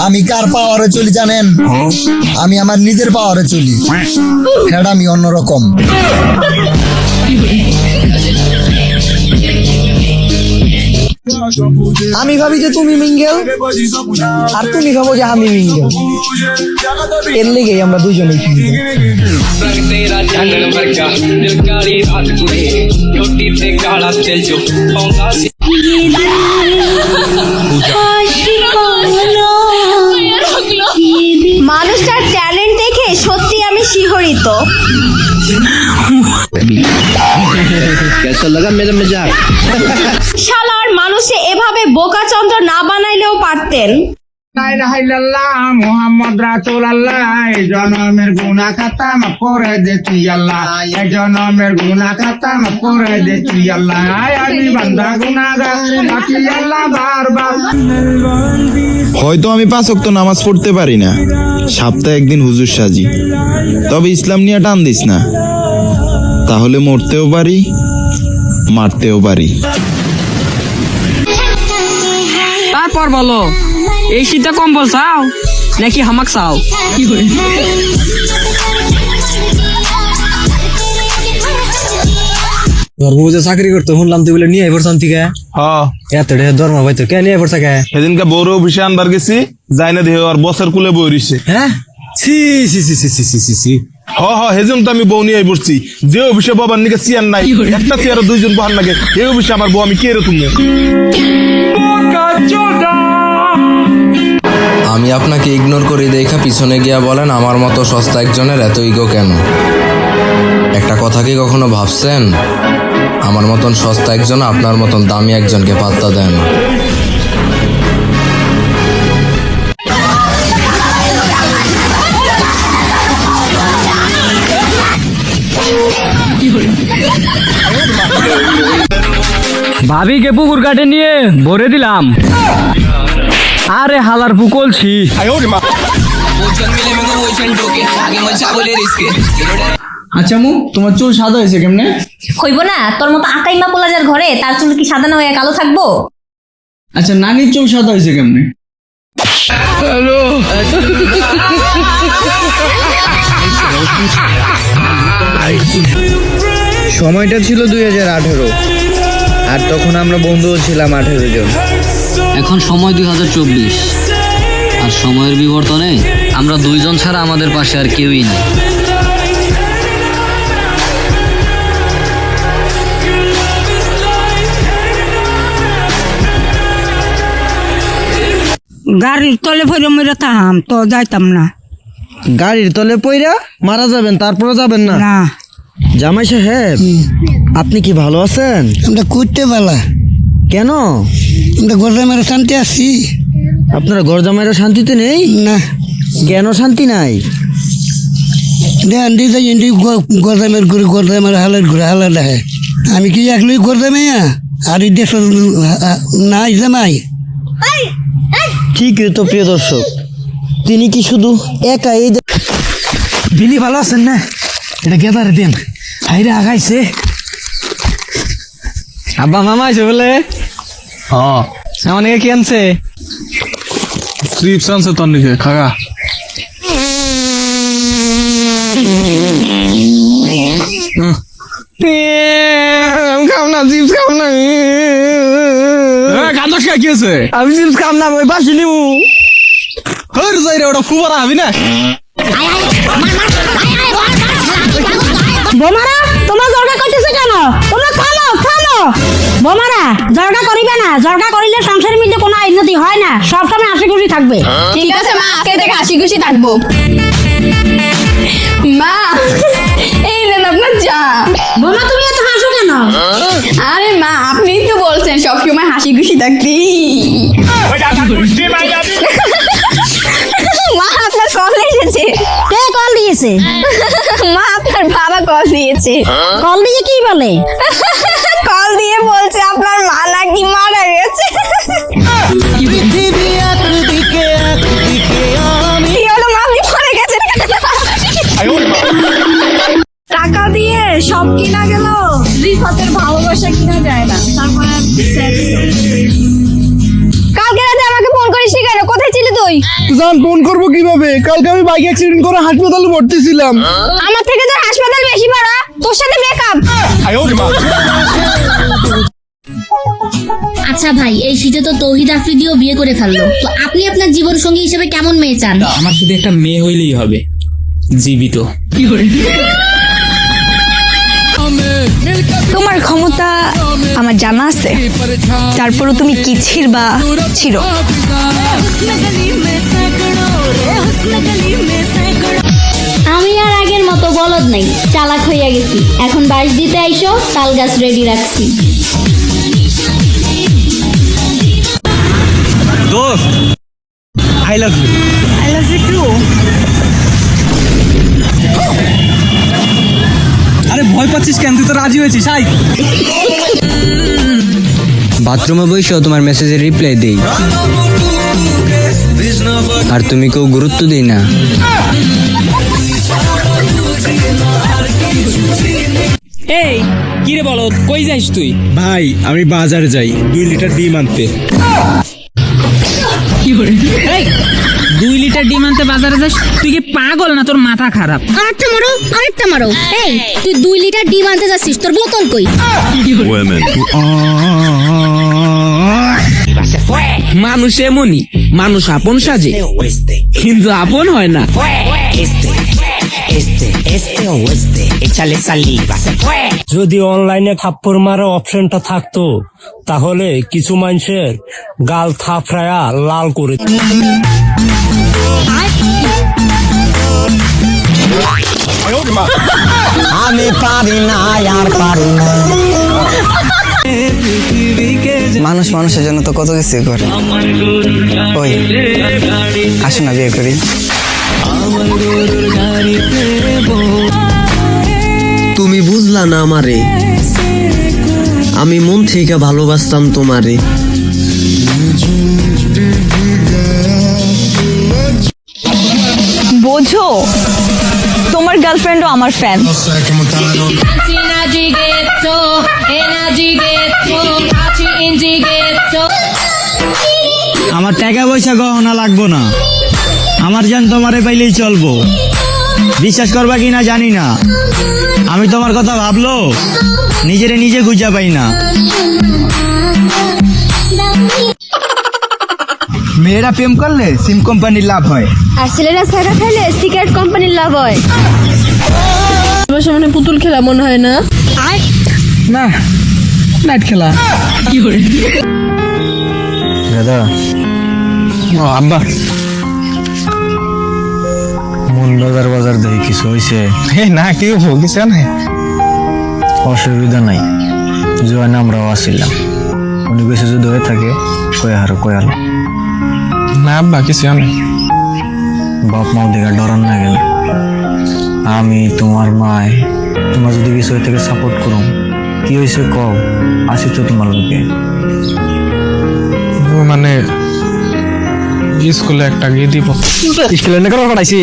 আমি কার পাওয়ারে চলি জানেন? আমি আমার নিজের পাওয়ারে চলি। হ্যাঁ, আমি অন্যরকম। আমি ভাবি যে তুমি মিঙ্গেল, আর তুমি ভাবো যে আমি মিঙ্গেল। এর লেগেই আমরা দুজনেই तेरा चांदन वर्गा दिल काली रात कुड़े छोटी ते काला दिल जो पौंगा सी মানুষটার ট্যালেন্ট দেখে সত্যি আমি শিহরিত। कैसा लगा मेरा मजाक? শালার মানুষে এভাবে বোকাচন্দ্র না বানাইলেও পারতেন। মোহাম্মদ রাসূলুল্লাহ, এই জনমের গুনাহ খাতা মাফ করে দে তুই আল্লাহ, এই জনমের গুনাহ খাতা মাফ করে দে তুই আল্লাহ। আমি বান্দা গুনাহগার, বাকি আল্লাহ বারবার। হয়তো আমি 5 ওয়াক্ত নামাজ পড়তে পারি না, সপ্তাহে একদিন হুজুর সাজি, তবে ইসলাম নিয়ে টান দিস না, তাহলে মরতেও পারি, মারতেও পারি। তারপর বলো, এই শীতে কম্বল চাও নাকি হামাক চাও? তোর বউ যে চাকরি করতো শুনলাম তুই বলে নিয়ে পড়ছান থেকে। হ্যাঁ, এত ঢের দরমা পাইতো, কে নিয়ে পড়ছা কে? সেদিনকে বড় অফিসে আনবার গেছি, যাই না দেহ আর বসের কুলে বই রইছে। হ্যাঁ, ছি ছি ছি ছি ছি ছি ছি ছি। হেজন তো আমি বউ নিয়ে পড়ছি। যে অফিসে বাবার নিকে চেয়ার নাই, একটা চেয়ারে 2 জন বহার লাগে, এই অফিসে আমার বউ আমি কে রে তুমি? আমি আপনাকে ইগনোর করি দেখা পিছনে গিয়া বলেন আমার মতো সস্তা একজনের এত ইগো কেন? একটা কথা কি কখনো ভাবছেন? আমার মতন সস্তা একজন আপনার মতন দামি একজনকে পাত্তা দেন। ভাবিকে পুকুর কাটে নিয়ে ভরে দিলাম। আরে হালার পুকলছি। আচ্ছা মু, তোমার চুল সাদা হয়েছে কেমনে? হইব না, তোর মতো আকাইমা পোলাজার ঘরে তার চুল কি সাদা না হয়ে কালো থাকবো? আচ্ছা নানির চুল সাদা হয়েছে কেমনে? সময়টা ছিল 2018, আর তখন আমরা বন্ধুও ছিলাম 18 জন। এখন সময় 2024, আর সময়ের বিবর্তনে আমরা 2 জন ছাড়া আমাদের পাশে আর কেউই নেই। গাড়ির তলে পড়ে মেরে থাম তো যাইতাম না। গাড়ির তলে পইরা মারা যাবেন, তারপরে যাবেন না? না। জামাই সাহেব, আপনি কি ভালো আছেন? আমরা করতে পারলা কেন? আমরা গরদা মেরে শান্তি আসছি। আপনারা ঘর জামাইরা শান্তিতে নেই? না। কেন শান্তি নাই? দেন যাই গরদা মেরে ঘুরে গরদা মেরে হালের ঘুরে হালা দেখে। আমি কি একলাই গরদা মেয়া আর এই দেশ নাই জামাই? ঠিকই তো প্রিয় দর্শক, তিনি কি শুধু একা এই বিলি ভালো আছেন না? এটা গেদারে দেন, হাইরে আগাইছে। আব্বা মামা আছে বলে? হ্যাঁ, আমার কি আনছে? চিপস আনছে তোর নিকে, খাগা। খাম না, চিপস খাম না। কান্দস কি আছে? আমি চিপস খাম না, ওই বাসি নিবো। হর যাই রে, ওটা ফুবারা হবি না। বোমারা, তোমার জর্গা করতেছে কেন? তোমরা থামো থামো। বোমারা, জর্গা করিবে না। জর্গা করিলে সংসারের মধ্যে কোনো উন্নতি হয় না, সবসময় হাসি খুশি থাকবে। ঠিক আছে মা, আজকে থেকে হাসি খুশি থাকবো। মা, এই নেন আপনার চা। বোমা, তুমি এত হাসো কেন? আরে মা, আপনিই তো বলছেন সবসময় হাসি খুশি থাকবি। মা, আপনার কল এসেছে। কে কল দিয়েছে? মা, আপনার বাবা কল দিয়েছে। কল দিয়ে কি বলে? কল দিয়ে বলছে আপনার মা নাকি মারা গেছে। কি হলো মা, আপনি মারা গেছেন? টাকা দিয়ে সব কিনা গেল, রিফাতের ভালোবাসা কিনা যায় না। তারপরে কালকে রাতে আমাকে ফোন করিস কেন? কোথায় ছিলি তুই? কই? জান ফোন করবো কিভাবে? কালকে আমি বাইক অ্যাক্সিডেন্ট করে হাসপাতালে ভর্তি ছিলাম। আমার থেকে তোর হাসপাতাল বেশি বড়, তোর সাথে ব্রেকআপ। আচ্ছা ভাই, এই শীতে তো তৌহিদ আফ্রিদিও বিয়ে করে ফেললো, তো আপনি আপনার জীবন সঙ্গী হিসেবে কেমন মেয়ে চান? আমার শুধু একটা মেয়ে হইলেই হবে, জীবিত। তোমার ক্ষমতা আমার জানা আছে, তারপরও তুমি কি ছিড়বা ছিড়ো। আমি আর আগের মতো বলদ নাই, চালাক হইয়া গেছি। এখন বাঁশ দিতে আইসো, তাল গাছ রেডি রাখছি। দোস্ত, I love you. I love you too. আরে ভয় পাচ্ছিস কেন? তুই তো রাজি হয়েছিস। আই বাথরুমে বসেও তোমার মেসেজের রিপ্লাই দেই, আর তুমি কেউ গুরুত্ব দিই না। এই কি রে বলো, কই যাইস তুই? ভাই, আমি বাজারে যাই 2 লিটার ডিম আনতে। এই 2 লিটার ডিম আনতে বাজারে যাস? তুই কি পাগল না তোর মাথা খারাপ? আরেকটা মারো, আরেকটা মারো। এই তুই 2 লিটার ডিম আনতে যাচ্ছিস, তোর বোতল কই? মানুষ এমনই, মানুষ আপন সাজে কিন্তু আপন হয় না। যদি অনলাইনে থাপ্পড় মারা অপশনটা থাকতো তাহলে কিছু মানুষের গাল থাপড়ায়া লাল করে। আমি পারি না, আর পারি না। মানুষ মানুষের জন্য তো কত কিছু করে। ওই আসো না, বিয়ে করি। তুমি বুঝলা না আমারে, আমি মন থেকে ভালোবাসতাম তোমারে। বোঝো, তোমার গার্লফ্রেন্ডও আমার ফ্যান। আমার টাকা পয়সা গহনা লাগবো না, আমার জান তোমারে পাইলেই চলবো। বিশ্বাস করবা কিনা জানি না, আমি তোমার কথা ভাবলো নিজেরে নিজে খুঁজা পাই না। মেয়েরা প্রেম করলে সিম কোম্পানির লাভ হয়, আর ছেলেরা ছাড়া খাইলে সিগারেট কোম্পানির লাভ হয়। তোমার সামনে পুতুল খেলা মনে হয় না? না নাইট খেলা। দাদা, আব্বা মন বাজার বাজার দেখি কিছু হয়েছে না? কেউ কিছু নাই, অসুবিধা নাই। জোয়ান আমরাও আসছিলাম, উনি বেশি যদি হয়ে থাকে কয়াল না। আব্বা কিছু নেই, বাপ মাও দেখে ডরান না গেল। আমি তোমার মায় তোমার যদি কিছু হয়ে থেকে সাপোর্ট করুম। কি হয়েছে কও, আসি তো তোমার লোকে। মানে স্কুলে একটা গিয়ে দিব, স্কুলে পড়াইছি।